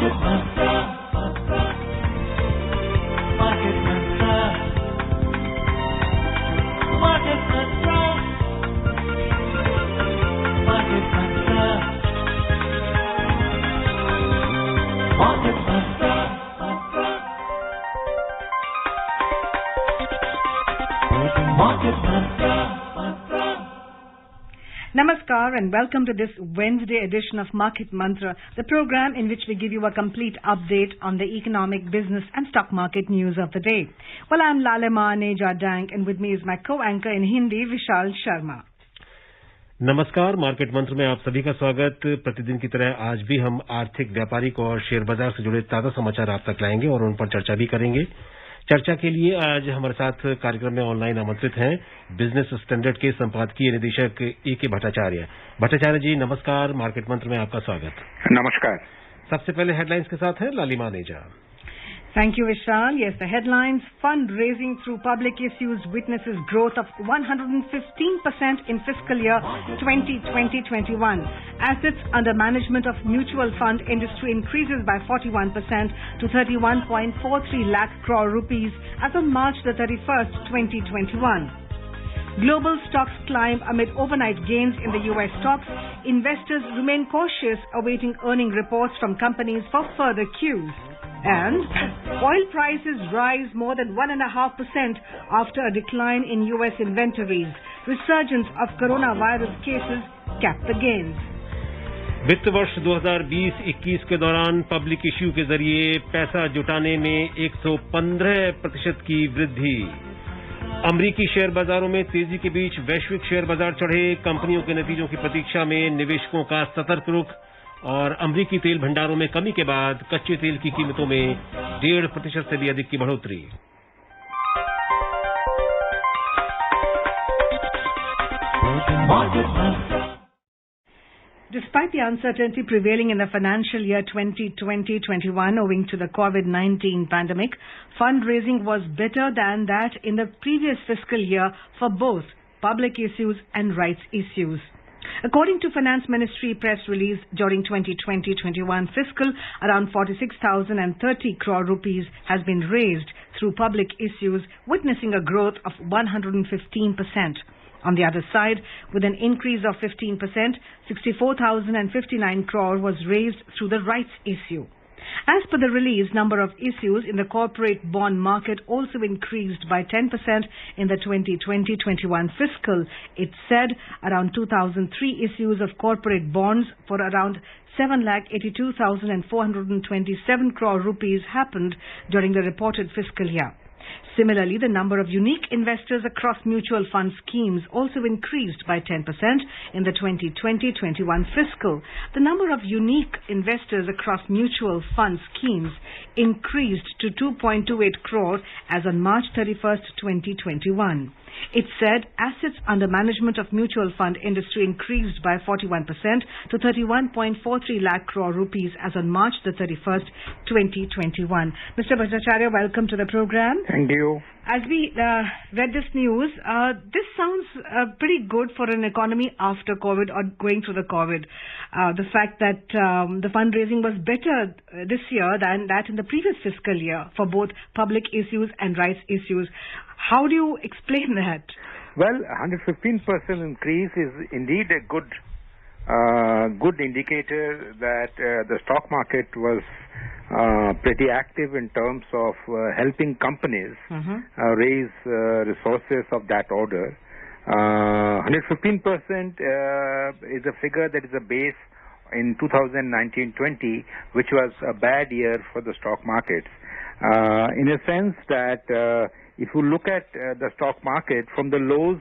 Market Mantra. Market Mantra. Market Mantra. Market Mantra. Market Mantra. Market Mantra. Namaskar and welcome to this Wednesday edition of Market Mantra, the program in which we give you a complete update on the economic, business and stock market news of the day. Well, I'm Lalema Neja Dank and with me is my co-anchor in Hindi, Vishal Sharma. नमस्कार, market मंत्र में आप सभी का स्वागत। प्रतिदिन की तरह आज भी हम आर्थिक, व्यापारिक और शेयर बाजार से जुड़े ताजा समाचार आप तक लाएंगे और उन पर चर्चा भी करेंगे। चर्चा के लिए आज हमारे साथ कार्यक्रम में ऑनलाइन आमंत्रित हैं बिजनेस स्टैंडर्ड के संपादकीय निदेशक ए.के. भट्टाचार्य। भट्टाचार्य जी नमस्कार, मार्केट मंत्र में आपका स्वागत। नमस्कार। सबसे पहले हेडलाइंस के साथ है लालिमा नेजा। Thank you, Vishal. Yes, the headlines: fundraising through public issues witnesses growth of 115% in fiscal year 2020-21. Assets under management of mutual fund industry increases by 41% to 31.43 lakh crore rupees as of March the 31st, 2021. Global stocks climb amid overnight gains in the U.S. stocks. Investors remain cautious awaiting earning reports from companies for further cues. And oil prices rise more than 1.5% after a decline in U.S. inventories. Resurgence of coronavirus cases capped the gains. वित्त वर्ष 2020-21 के दौरान public issue के जरिए पैसा जुटाने में 115% की वृद्धि। अमेरिकी शेयर बाजारों में तेजी के बीच वैश्विक शेयर बाजार चढ़े। कंपनियों के नतीजों की प्रतीक्षा में निवेशकों का सतर्क रुख और अमेरिकी तेल भंडारों में कमी के बाद कच्चे तेल की कीमतों में 1.5% से भी अधिक की बढ़ोतरी। Despite the uncertainty prevailing in the financial year 2020-21 owing to the COVID-19 pandemic, fundraising was better than that in the previous fiscal year for both public issues and rights issues. According to Finance Ministry press release, during 2020-21 fiscal, around 46,030 crore rupees has been raised through public issues, witnessing a growth of 115%. On the other side, with an increase of 15%, 64,059 crore was raised through the rights issue. As per the release, number of issues in the corporate bond market also increased by 10% in the 2020-21 fiscal. It said around 2,003 issues of corporate bonds for around 7,82,427 crore rupees happened during the reported fiscal year. Similarly, the number of unique investors across mutual fund schemes also increased by 10% in the 2020-21 fiscal. The number of unique investors across mutual fund schemes increased to 2.28 crore as on March 31st, 2021. It said assets under management of mutual fund industry increased by 41% to 31.43 lakh crore rupees as on March the 31st, 2021. Mr. Bhattacharya, welcome to the program. Thank you. As we read this news, this sounds pretty good for an economy after COVID or going through the COVID. The fact that the fundraising was better this year than that in the previous fiscal year for both public issues and rights issues. How do you explain that? Well, 115% increase is indeed a good indicator that the stock market was pretty active in terms of helping companies raise resources of that order. 115% is a figure that is a base in 2019-20, which was a bad year for the stock markets. In a sense that if you look at the stock market from the lows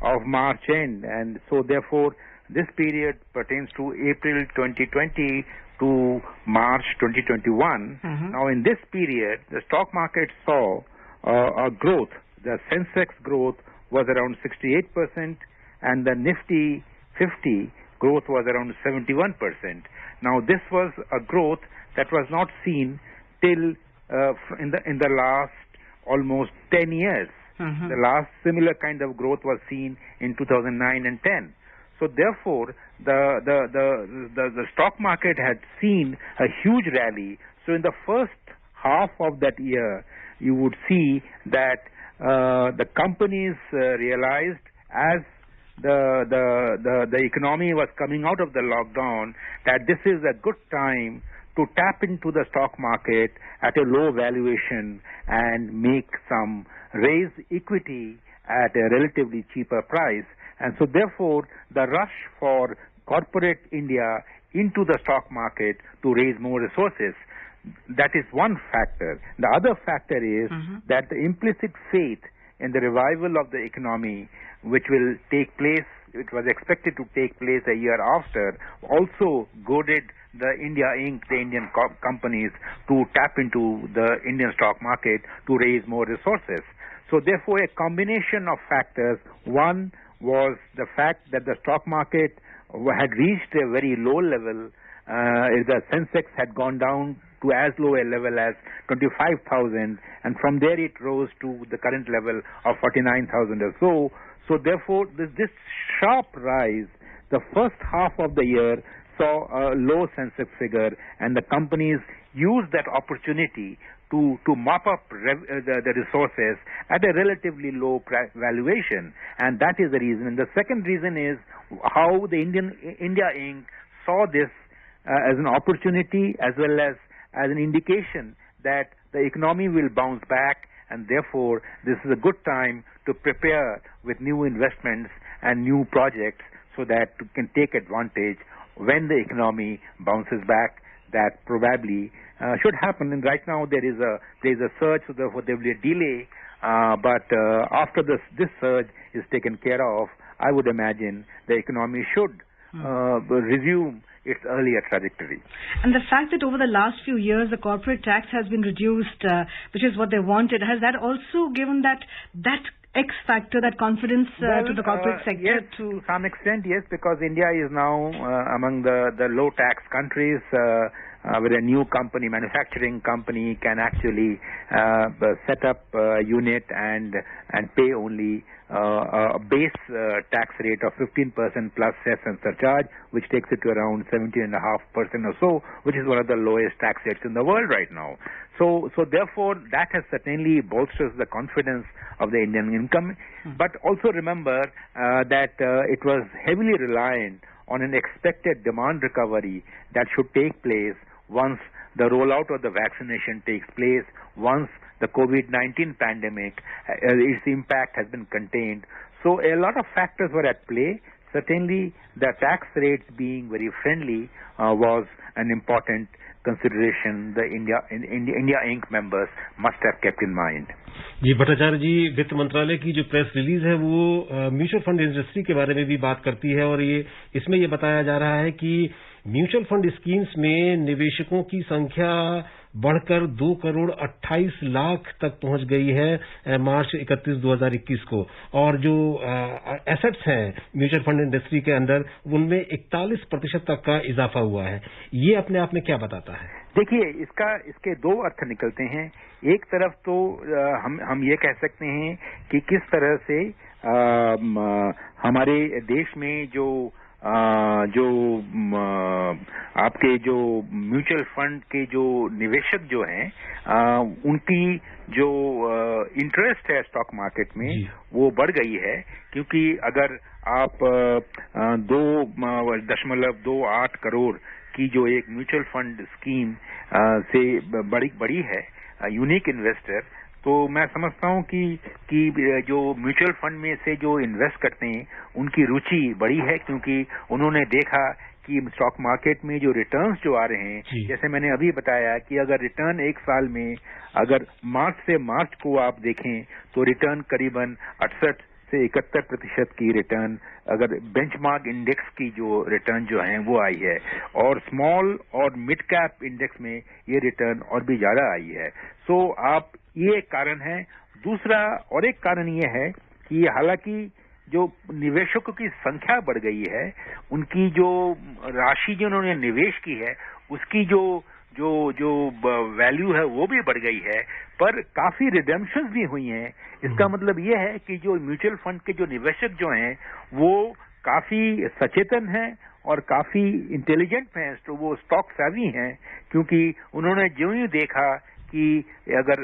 of March end, and so therefore this period pertains to April 2020 to March 2021. Now in this period, the stock market saw a growth. The Sensex growth was around 68% and the Nifty 50 growth was around 71%. Now this was a growth that was not seen till in the last almost 10 years. The last similar kind of growth was seen in 2009 and 10. So therefore, the stock market had seen a huge rally. So in the first half of that year, you would see that the companies realized as the economy was coming out of the lockdown that this is a good time to tap into the stock market at a low valuation and raise equity at a relatively cheaper price. And so therefore, the rush for corporate India into the stock market to raise more resources, that is one factor. The other factor is that the implicit faith in the revival of the economy, which will take place, it was expected to take place a year after, also goaded the India Inc., the Indian companies, to tap into the Indian stock market to raise more resources. So therefore, a combination of factors. One was the fact that the stock market had reached a very low level. The Sensex had gone down to as low a level as 25,000, and from there it rose to the current level of 49,000 or so. So therefore, this sharp rise, the first half of the year saw a low Sensex figure, and the companies used that opportunity to mop up the resources at a relatively low valuation, and that is the reason. And the second reason is how the India Inc. saw this as an opportunity as well as an indication that the economy will bounce back, and therefore this is a good time to prepare with new investments and new projects so that you can take advantage when the economy bounces back. That probably should happen, and right now there is a surge, so therefore there will be a delay. But after this surge is taken care of, I would imagine the economy should resume its earlier trajectory. And the fact that over the last few years the corporate tax has been reduced, which is what they wanted, has that also given that X factor, that confidence to the corporate sector? Yes, to some extent, yes, because India is now among the low tax countries where a new company, manufacturing company, can actually set up a unit and pay only a base tax rate of 15% plus cess and surcharge, which takes it to around 17.5% or so, which is one of the lowest tax rates in the world right now. So therefore, that has certainly bolsters the confidence of the Indian income. But also remember that it was heavily reliant on an expected demand recovery that should take place once the rollout of the vaccination takes place, once the COVID-19 pandemic, its impact has been contained. So a lot of factors were at play. Certainly, the tax rates being very friendly was an important consideration the India Inc. members must have kept in mind. जी भट्टाचार्य जी, वित्त मंत्रालय की जो press release है वो mutual fund industry के बारे में भी बात करती है, और इसमें ये बताया जा रहा है कि म्यूचुअल फंड स्कीम्स में निवेशकों की संख्या बढ़कर 2 करोड़ 28 लाख तक पहुंच गई है मार्च 31, 2021 को, और जो एसेट्स हैं म्यूचुअल फंड इंडस्ट्री के अंदर उनमें 41% तक का इजाफा हुआ है। ये अपने आप में क्या बताता है? देखिए, इसके दो अर्थ निकलते हैं। एक तरफ तो हम ये कह सकते हैं कि किस तरह से हमारे देश में जो आपके जो म्यूचुअल फंड के जो निवेशक जो हैं उनकी जो इंटरेस्ट है स्टॉक मार्केट में वो बढ़ गई है, क्योंकि अगर आप 2.28 करोड़ की जो एक म्यूचुअल फंड स्कीम से बड़ी है यूनिक इन्वेस्टर, तो मैं समझता हूं कि जो म्यूचुअल फंड में से जो इन्वेस्ट करते हैं उनकी रुचि बड़ी है, क्योंकि उन्होंने देखा कि स्टॉक मार्केट में जो रिटर्न्स जो आ रहे हैं, जैसे मैंने अभी बताया कि अगर रिटर्न एक साल में अगर मार्च से मार्च को आप देखें तो रिटर्न करीबन 68 से 71% की रिटर्न, अगर बेंचमार्क इंडेक्स की जो रिटर्न जो है वो आई है, और स्मॉल और मिड कैप इंडेक्स में ये रिटर्न और भी ज्यादा आई है। सो आप ये एक कारण है। दूसरा और एक कारण ये है कि हालांकि जो निवेशकों की संख्या बढ़ गई है, उनकी जो राशि जो उन्होंने निवेश की है उसकी जो वैल्यू है वो भी बढ़ गई है, पर काफी रिडेम्पशंस भी हुई हैं। इसका मतलब ये है कि जो म्यूचुअल फंड के जो निवेशक जो हैं वो काफी सचेतन हैं और काफी इंटेलिजेंट हैं, तो वो स्टॉक सेवी हैं, क्योंकि उन्होंने जो ही देखा कि अगर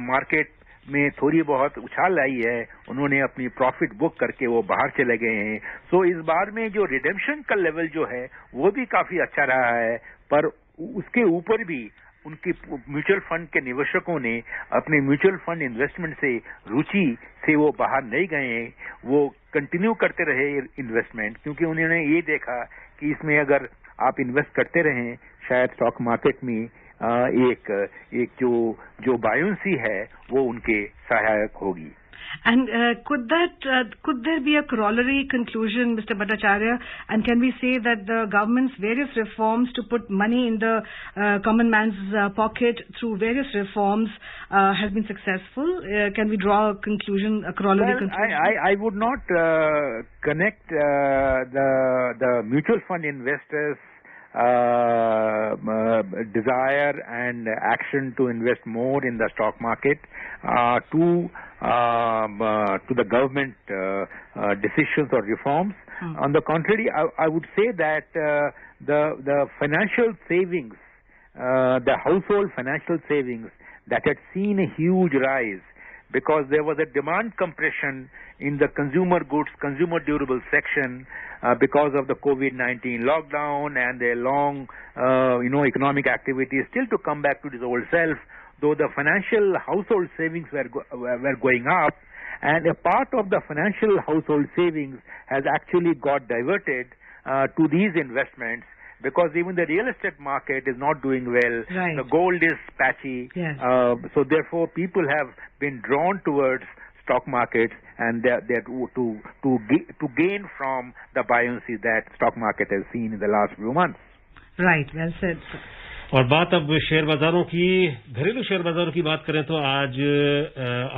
मार्केट में थोड़ी बहुत उछाल आई है, उन्होंने अपनी प्रॉफिट बुक करके वो बाहर चले गए हैं। सो इस बार में जो रिडेम्पशन का लेवल जो है वो भी काफी अच्छा रहा है, पर उसके ऊपर भी उनके म्यूचुअल फंड के निवेशकों ने अपने म्यूचुअल फंड इन्वेस्टमेंट से रुचि से वो बाहर नहीं गए, वो कंटिन्यू करते रहे इन्वेस्टमेंट, क्योंकि उन्होंने ये देखा कि इसमें अगर आप इन्वेस्ट करते रहें शायद स्टॉक मार्केट में एक जो बायोंसी है वो उनके सहायक होगी। And could there be a corollary conclusion, Mr. Bhattacharya? And can we say that the government's various reforms to put money in the common man's pocket through various reforms has been successful? Can we draw a conclusion, a corollary conclusion? I would not connect the mutual fund investors' desire and action to invest more in the stock market to the government decisions or reforms. On the contrary, I would say that the financial savings, the household financial savings that had seen a huge rise because there was a demand compression in the consumer goods, consumer durable section because of the COVID-19 lockdown and the long, economic activities still to come back to its old self, though the financial household savings were going up, and a part of the financial household savings has actually got diverted to these investments, because even the real estate market is not doing well. Right. The gold is patchy. Yes. So therefore people have been drawn towards stock markets, and they're to gain from the buoyancy that stock market has seen in the last few months. Right, well said. और बात अब share बाजारों की, घरेलू share बाजारों की बात करें तो आज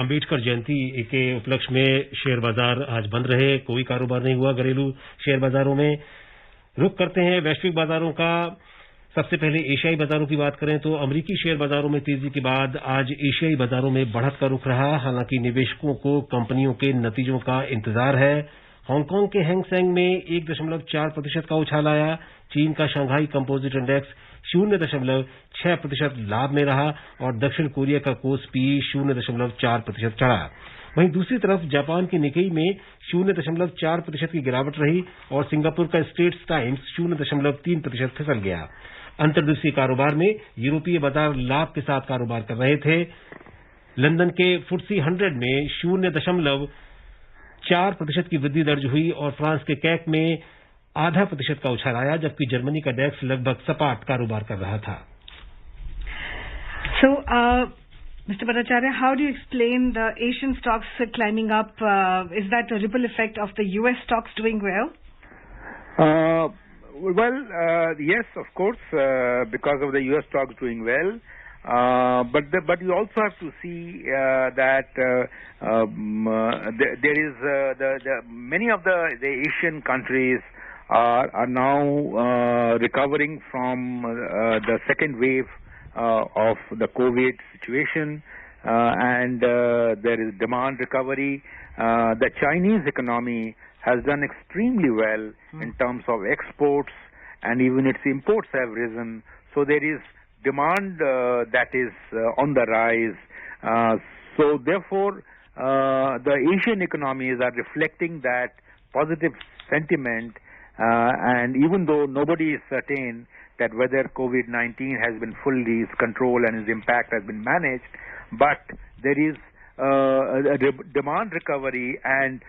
अंबेडकर जयंती के उपलक्ष्य में शेयर बाजार आज बंद रहे, कोई कारोबार नहीं हुआ घरेलू शेयर बाजारों में। रुख करते हैं वैश्विक बाजारों का। सबसे पहले एशियाई बाजारों की बात करें तो अमेरिकी शेयर बाजारों में तेजी के बाद आज एशियाई बाजारों में बढ़त का रुख रहा। हालांकि निवेशकों को कंपनियों के नतीजों का इंतजार है। हांगकांग के हैंग सेंग में 1.4% का उछाल आया। चीन का शंघाई कंपोजिट इंडेक्स 0.6% लाभ में रहा और दक्षिण कोरिया का कोस्पी 0.4% चढ़ा। वहीं दूसरी तरफ जापान की निकेई में 0.4% की गिरावट रही और सिंगापुर का स्ट्रेट्स टाइम्स 0.3% फिसल गया। अंतर्देशीय कारोबार में यूरोपीय बाजार लाभ के साथ कारोबार कर रहे थे। लंदन के FTSE 100 में 0.4% की वृद्धि दर्ज हुई और फ्रांस के कैक में 0.5% का उछाल आया, जबकि जर्मनी का डेक्स लगभग सपाट कारोबार कर रहा था। So, Mr. Bhattacharya, how do you explain the Asian stocks climbing up? Is that a ripple effect of the US stocks doing well? Yes, of course, because of the US stocks doing well. But you also have to see that there is many of the Asian countries are now recovering from the second wave of the COVID situation, and there is demand recovery. The Chinese economy has done extremely well in terms of exports, and even its imports have risen. So there is demand that is on the rise. So therefore, the Asian economies are reflecting that positive sentiment, and even though nobody is certain that whether COVID-19 has been fully controlled and its impact has been managed, but there is a demand recovery, and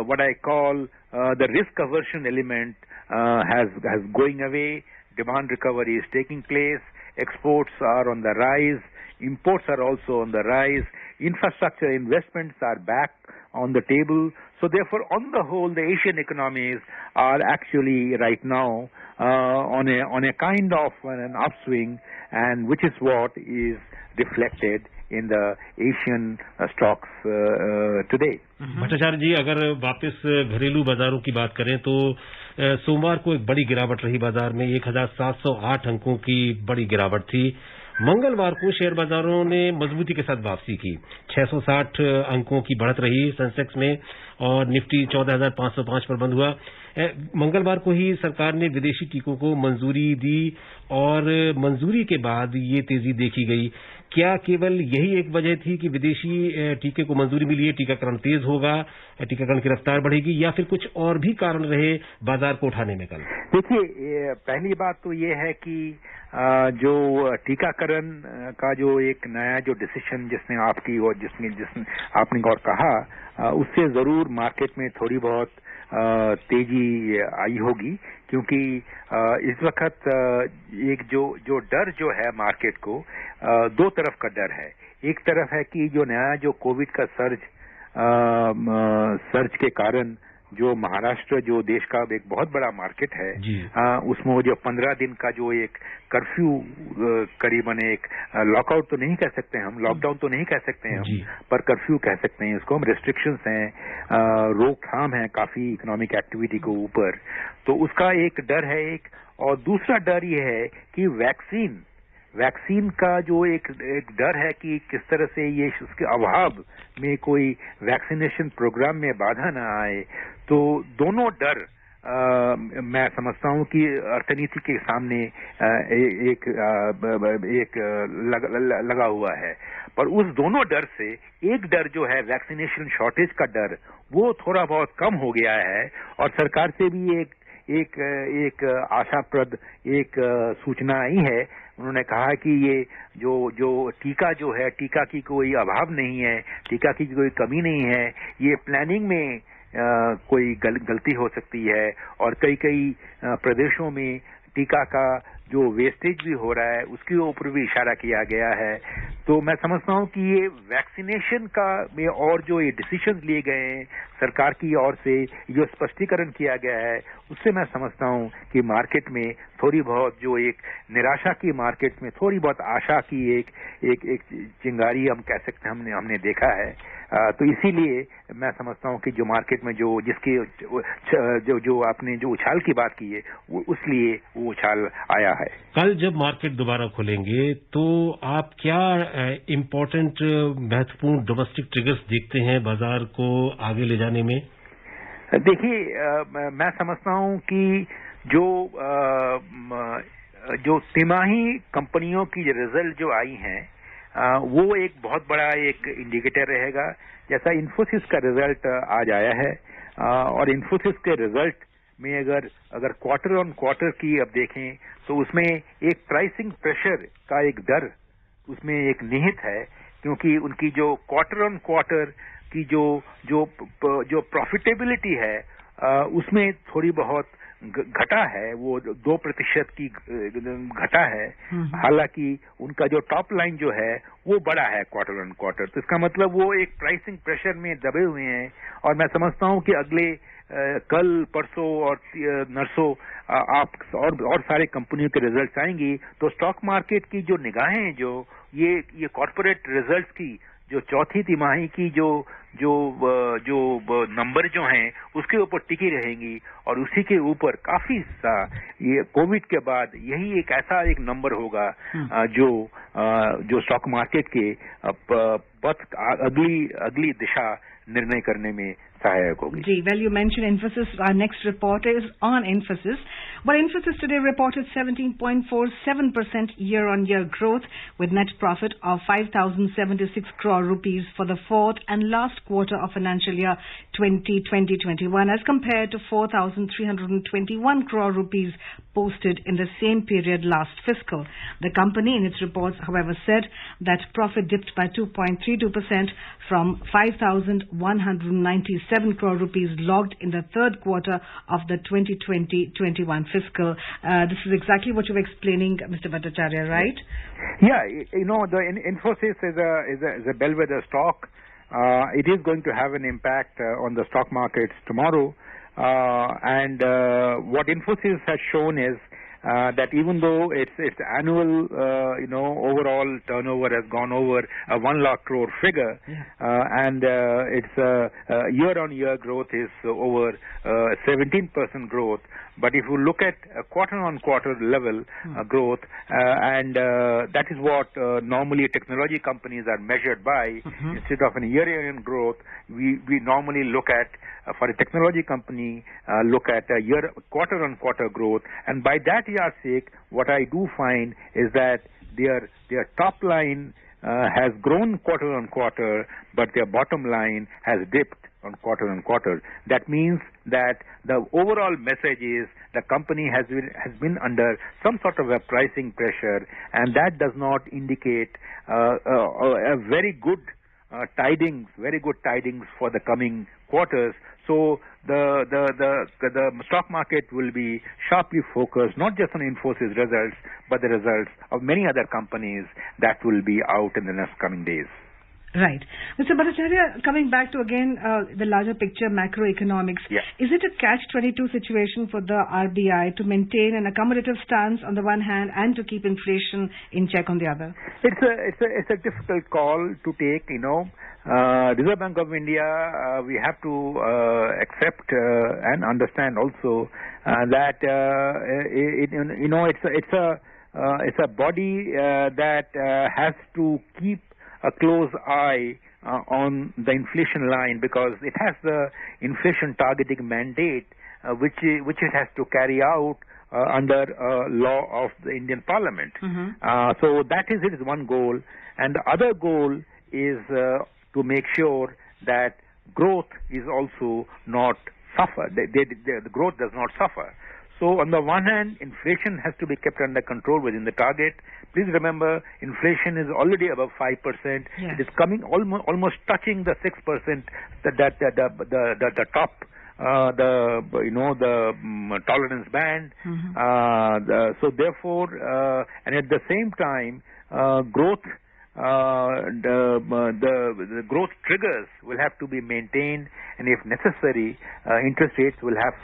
what I call the risk aversion element has going away. Demand recovery is taking place. Exports are on the rise. Imports are also on the rise. Infrastructure investments are back on the table. So therefore, on the whole, the Asian economies are actually right now on a kind of an upswing, and which is what is reflected in the Asian stocks today. Bhattacharya जी, अगर वापस घरेलू बाजारों की बात करें तो सोमवार को एक बड़ी गिरावट रही बाजार में। 1708 अंकों की बड़ी गिरावट थी। मंगलवार को शेयर बाजारों ने मजबूती के साथ वापसी की। 660 अंकों की बढ़त रही सेंसेक्स में और निफ्टी 14,505 पर बंद हुआ। मंगलवार को ही सरकार ने विदेशी टीकों को मंजूरी दी और मंजूरी के बाद ये तेजी देखी गई। क्या केवल यही एक वजह थी कि विदेशी टीके को मंजूरी मिली है, टीकाकरण तेज होगा, टीकाकरण की रफ्तार बढ़ेगी, या फिर कुछ और भी कारण रहे बाजार को उठाने में? कल देखिए, पहली बात तो ये है कि जो टीकाकरण का जो एक नया जो डिसीजन जिसने आपकी और जिसने आपने और कहा, उससे जरूर मार्केट में थोड़ी बहुत तेजी आई होगी, क्योंकि इस वक्त एक जो डर जो है मार्केट को, दो तरफ का डर है। एक तरफ है कि जो नया जो कोविड का सर्ज के कारण जो महाराष्ट्र जो देश का एक बहुत बड़ा मार्केट है, उसमें जो 15 दिन का जो एक कर्फ्यू करीबन एक लॉकआउट तो नहीं कह सकते हम, लॉकडाउन तो नहीं कह सकते हैं हम, पर कर्फ्यू कह सकते हैं उसको हम। रेस्ट्रिक्शंस हैं, रोकथाम है काफी इकोनॉमिक एक्टिविटी को ऊपर, तो उसका एक डर है एक। और दूसरा डर ये है कि वैक्सीन का जो एक डर है कि किस तरह से ये उसके अभाव में कोई वैक्सीनेशन प्रोग्राम में बाधा न आए। तो दोनों डर मैं समझता हूं कि अर्थनीति के सामने एक लगा हुआ है। पर उस दोनों डर से एक डर जो है वैक्सीनेशन शॉर्टेज का डर, वो थोड़ा बहुत कम हो गया है। और सरकार से भी एक आशाप्रद एक सूचना आई है। उन्होंने कहा कि ये जो टीका जो है, टीका की कोई अभाव नहीं है, टीका की कोई कमी नहीं है, ये प्लानिंग में कोई गलती हो सकती है। और कई प्रदेशों में टीका का जो वेस्टेज भी हो रहा है उसके ऊपर भी इशारा किया गया है। तो मैं समझता हूं कि ये वैक्सीनेशन का में और जो ये डिसीजन लिए गए हैं सरकार की ओर से, जो स्पष्टीकरण किया गया है, उससे मैं समझता हूं कि मार्केट में थोड़ी बहुत जो एक निराशा की मार्केट में थोड़ी बहुत आशा की एक चिंगारी हम कह सकते हैं हमने देखा है। तो इसीलिए मैं समझता हूं कि जो मार्केट में जो आपने जो उछाल की बात की है, उसलिए वो उछाल आया है। कल जब मार्केट दोबारा खुलेंगे तो आप क्या इम्पोर्टेंट महत्वपूर्ण डोमेस्टिक ट्रिगर्स देखते हैं बाजार को आगे ले जाने में? देखिए, मैं समझता हूं कि जो तिमाही कंपनियों की रिजल्ट जो आई हैं, वो एक बहुत बड़ा एक इंडिकेटर रहेगा। जैसा इन्फोसिस का रिजल्ट आज आया है, और इन्फोसिस के रिजल्ट में अगर क्वार्टर ऑन क्वार्टर की अब देखें तो उसमें एक प्राइसिंग प्रेशर का एक डर उसमें एक निहित है, क्योंकि उनकी जो क्वार्टर ऑन क्वार्टर की जो प्रॉफिटेबिलिटी है, उसमें थोड़ी बहुत घटा है, वो 2% की घटा है। हालांकि उनका जो टॉप लाइन जो है वो बड़ा है क्वार्टर ऑन क्वार्टर। तो इसका मतलब वो एक प्राइसिंग प्रेशर में दबे हुए हैं। और मैं समझता हूं कि अगले कल परसों और नरसों आप और सारे कंपनियों के रिजल्ट्स आएंगी, तो स्टॉक मार्केट की जो निगाहें जो ये कॉर्पोरेट रिजल्ट्स की जो चौथी तिमाही की जो नंबर जो हैं उसके ऊपर टिकी रहेंगी। और उसी के ऊपर काफी ये कोविड के बाद यही एक ऐसा एक नंबर होगा जो स्टॉक मार्केट के पथ अगली दिशा निर्णय करने में सहायक होगी। जी, well, you mentioned Infosys. Our next report is on Infosys. Well, Infosys today reported 17.47% year-on-year growth with net profit of 5,076 crore rupees for the fourth and last quarter of financial year 2020-21 as compared to 4,321 crore rupees posted in the same period last fiscal. The company in its reports, however, said that profit dipped by 2.32% from 5,197 crore rupees logged in the third quarter of the 2020-21 fiscal. This is exactly what you were explaining, Mr. Bhattacharya, right? Yeah, the Infosys is a bellwether stock. It is going to have an impact on the stock markets tomorrow. And what Infosys has shown is that even though its annual overall turnover has gone over a 1 lakh crore figure, and its year-on-year growth is over 17% growth, But if you look at quarter-on-quarter level growth, and that is what normally technology companies are measured by, instead of a year-on-year growth, we normally look at, for a technology company, look at a quarter-on-quarter growth. And by that yardstick, what I do find is that their top line has grown quarter-on-quarter, but their bottom line has dipped on quarter-on-quarter. That means that the overall message is the company has been under some sort of a pricing pressure, and that does not indicate a very good tidings for the coming quarters. So the stock market will be sharply focused not just on Infosys results, but the results of many other companies that will be out in the next coming days. Right. Mr. Bhattacharya, coming back to again the larger picture, macroeconomics, is it a catch-22 situation for the RBI to maintain an accommodative stance on the one hand and to keep inflation in check on the other? It's a difficult call to take, Reserve Bank of India, we have to accept and understand also that it's a body that has to keep a close eye on the inflation line, because it has the inflation targeting mandate which it has to carry out under law of the Indian Parliament. So that is its one goal, and the other goal is to make sure that growth is also not suffer. The growth does not suffer. So on the one hand, inflation has to be kept under control within the target. Please remember, inflation is already above 5%. It is coming almost touching the 6%. The top, the tolerance band. So therefore, and at the same time, growth. The growth triggers will have to be maintained, and if necessary, interest rates will have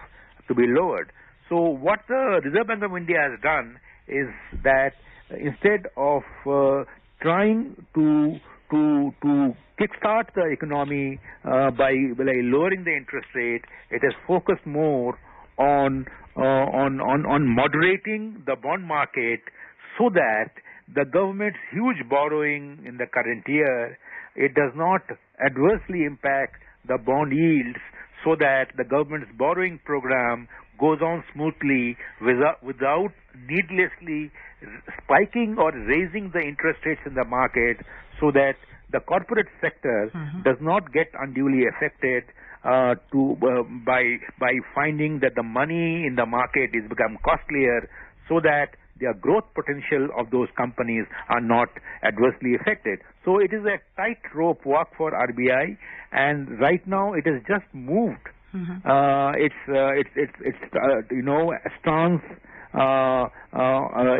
to be lowered. So what the Reserve Bank of India has done is that instead of trying to kickstart the economy by lowering the interest rate, it has focused more on moderating the bond market, so that the government's huge borrowing in the current year, it does not adversely impact the bond yields, so that the government's borrowing program goes on smoothly without needlessly spiking or raising the interest rates in the market, so that the corporate sector does not get unduly affected by finding that the money in the market is become costlier, so that the growth potential of those companies are not adversely affected. So it is a tightrope walk for RBI, and right now it has just moved. Its stance.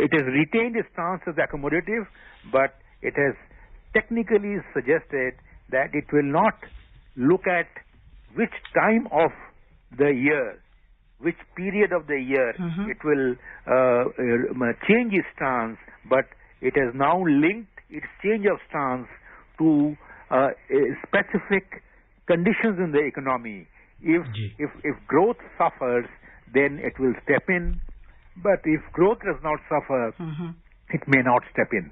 It has retained its stance as accommodative, but it has technically suggested that it will not look at which time of the year, which period of the year it will change its stance, but it has now linked its change of stance to specific conditions in the economy. If growth suffers, then it will step in, but if growth does not suffer, it may not step in.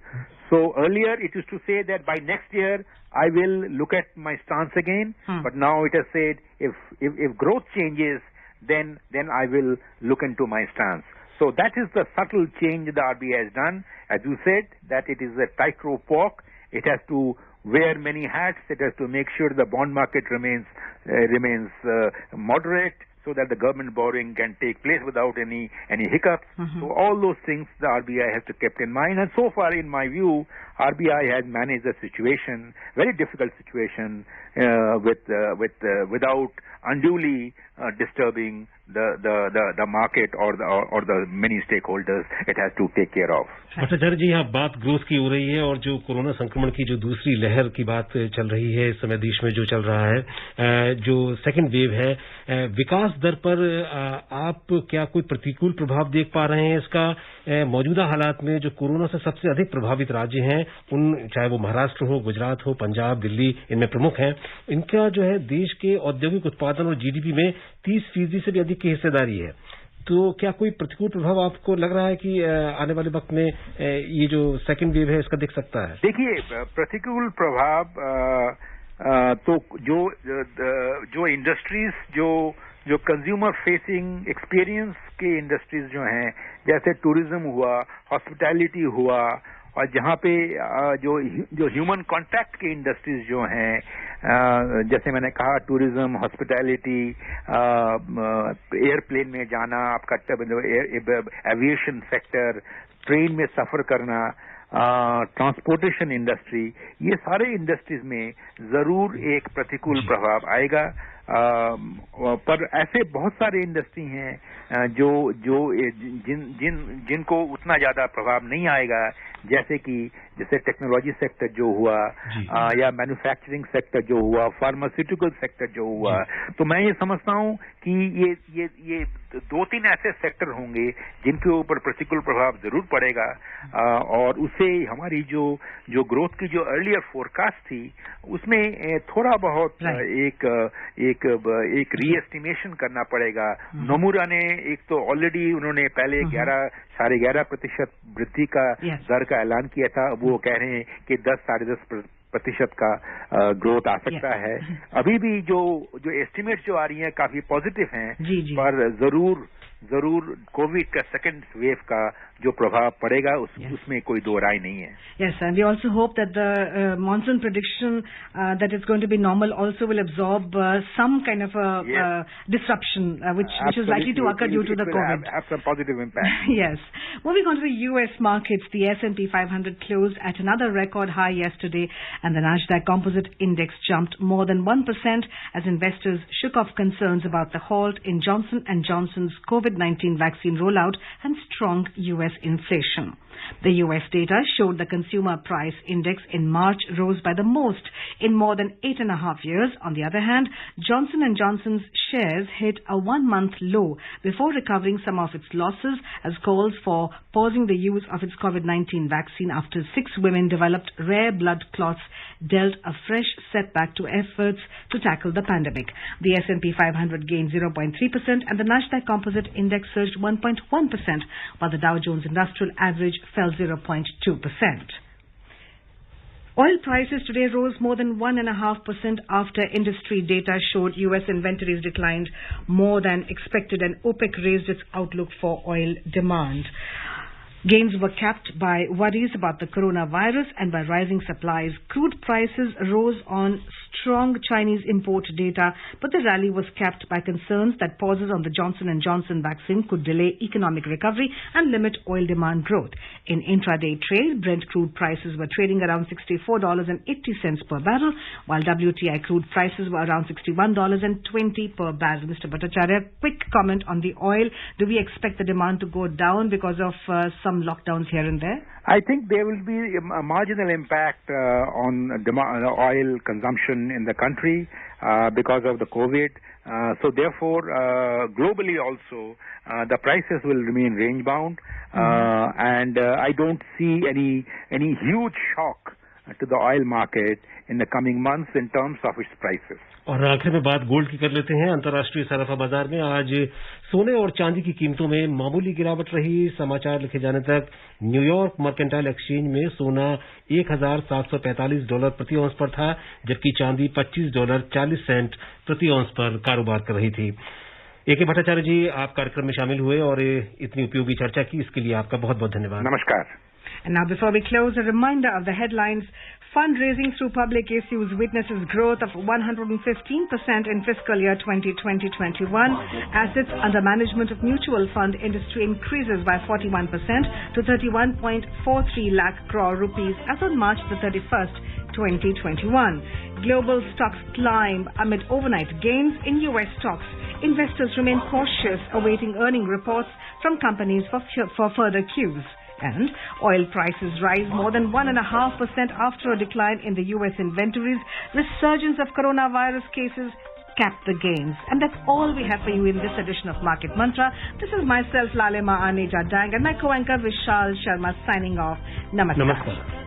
So earlier it used to say that by next year I will look at my stance again, but now it has said if growth changes, then I will look into my stance. So that is the subtle change the RBI has done. As you said, that it is a tightrope walk. It has to wear many hats. It has to make sure the bond market remains moderate, so that the government borrowing can take place without any hiccups. So all those things the RBI has to keep in mind. And so far, in my view, RBI has managed the situation, very difficult situation, without unduly disturbing the market or the many stakeholders it has to take care of. Bhattacharya जी, यहाँ बात growth की हो रही है, और जो corona संक्रमण की जो दूसरी लहर की बात चल रही है इस समय देश में जो चल रहा है, जो सेकंड वेव है, विकास दर पर आप क्या कोई प्रतिकूल प्रभाव देख पा रहे हैं इसका? मौजूदा हालात में जो कोरोना से सबसे अधिक प्रभावित राज्य हैं, उन चाहे वो महाराष्ट्र हो, गुजरात हो, पंजाब, दिल्ली, इनमें प्रमुख हैं, इनका जो है देश के औद्योगिक उत्पादन और जीडीपी में 30% से भी अधिक की हिस्सेदारी है। तो क्या कोई प्रतिकूल प्रभाव आपको लग रहा है कि आने वाले वक्त में ये जो सेकंड वेव है इसका दिख सकता है? देखिए, प्रतिकूल प्रभाव तो जो इंडस्ट्रीज जो कंज्यूमर फेसिंग एक्सपीरियंस के इंडस्ट्रीज जो हैं, जैसे टूरिज्म हुआ, हॉस्पिटैलिटी हुआ, और जहाँ पे जो ह्यूमन कांटेक्ट के इंडस्ट्रीज जो हैं, जैसे मैंने कहा टूरिज्म, हॉस्पिटैलिटी, एयरप्लेन में जाना, आपका एविएशन सेक्टर, ट्रेन में सफर करना, ट्रांसपोर्टेशन इंडस्ट्री, ये सारे इंडस्ट्रीज में जरूर एक प्रतिकूल प्रभाव आएगा। पर ऐसे बहुत सारे इंडस्ट्री हैं जिनको उतना ज्यादा प्रभाव नहीं आएगा, जैसे टेक्नोलॉजी सेक्टर जो हुआ, या मैन्युफैक्चरिंग सेक्टर जो हुआ, फार्मास्यूटिकल सेक्टर जो हुआ। तो मैं ये समझता हूँ कि ये 2-3 ऐसे सेक्टर होंगे जिनके ऊपर प्रतिकूल प्रभाव जरूर पड़ेगा, और उससे हमारी जो ग्रोथ की जो अर्लियर फोरकास्ट थी उसमें थोड़ा बहुत एक रीएस्टिमेशन करना पड़ेगा। नोमुरा ने एक तो ऑलरेडी उन्होंने पहले 11.5% वृद्धि का दर का ऐलान किया था, वो कह रहे हैं कि 10-10.5% का ग्रोथ आ सकता है। अभी भी जो एस्टिमेट जो आ रही हैं काफी पॉजिटिव हैं, पर जरूर कोविड का सेकंड वेव का जो प्रभाव पड़ेगा उसमें कोई दो राय नहीं है. Yes, and we also hope that the monsoon prediction that it's going to be normal also will absorb some kind of a disruption which is likely to occur due to the COVID. Have some positive impact. Yes. Moving on to the U.S. markets, the S&P 500 closed at another record high yesterday, and the Nasdaq Composite Index jumped more than 1% as investors shook off concerns about the halt in Johnson & Johnson's COVID-19 vaccine rollout and strong U.S. inflation. The U.S. data showed the consumer price index in March rose by the most in more than 8.5 years. On the other hand, Johnson & Johnson's shares hit a one-month low before recovering some of its losses as calls for pausing the use of its COVID-19 vaccine after 6 women developed rare blood clots dealt a fresh setback to efforts to tackle the pandemic. The S&P 500 gained 0.3% and the Nasdaq Composite Index surged 1.1%, while the Dow Jones Industrial Average fell 0.2%. Oil prices today rose more than 1.5% after industry data showed U.S. inventories declined more than expected and OPEC raised its outlook for oil demand. Gains were capped by worries about the coronavirus and by rising supplies. Crude prices rose on strong Chinese import data, but the rally was capped by concerns that pauses on the Johnson & Johnson vaccine could delay economic recovery and limit oil demand growth. In intraday trade, Brent crude prices were trading around $64.80 per barrel, while WTI crude prices were around $61.20 per barrel. Mr. Bhattacharya, quick comment on the oil. Do we expect the demand to go down because of some lockdowns here and there? I think there will be a marginal impact on oil consumption in the country because of the COVID. So therefore, globally also, the prices will remain range bound, and I don't see any huge shock to the oil market in the coming months in terms of its prices. और आखिर में बात gold की कर लेते हैं. अंतर्राष्ट्रीय सराफा बाजार में आज सोने और चांदी की कीमतों में मामूली गिरावट रही. समाचार लिखे जाने तक न्यूयॉर्क मर्केंटाइल एक्सचेंज में सोना $1,745 प्रति औंस पर था, जबकि चांदी $25.40 प्रति औंस पर कारोबार कर रही थी. A.K. भट्टाचार्य जी, आप कार्यक्रम में शामिल हुए और इतनी उपयोगी चर्चा की, इसके लिए आपका बहुत बहुत धन्यवाद. नमस्कार. And now before we close, a reminder of the headlines. Fundraising through public issues witnesses growth of 115% in fiscal year 2020-21. Assets under management of mutual fund industry increases by 41% to 31.43 lakh crore rupees as on March the 31st, 2021. Global stocks climb amid overnight gains in U.S. stocks. Investors remain cautious awaiting earning reports from companies for further cues. And oil prices rise more than 1.5% after a decline in the U.S. inventories. Resurgence of coronavirus cases capped the gains. And that's all we have for you in this edition of Market Mantra. This is myself, Lalema Aneja Dang, and my co-anchor Vishal Sharma signing off. Namaskar. Namaskar.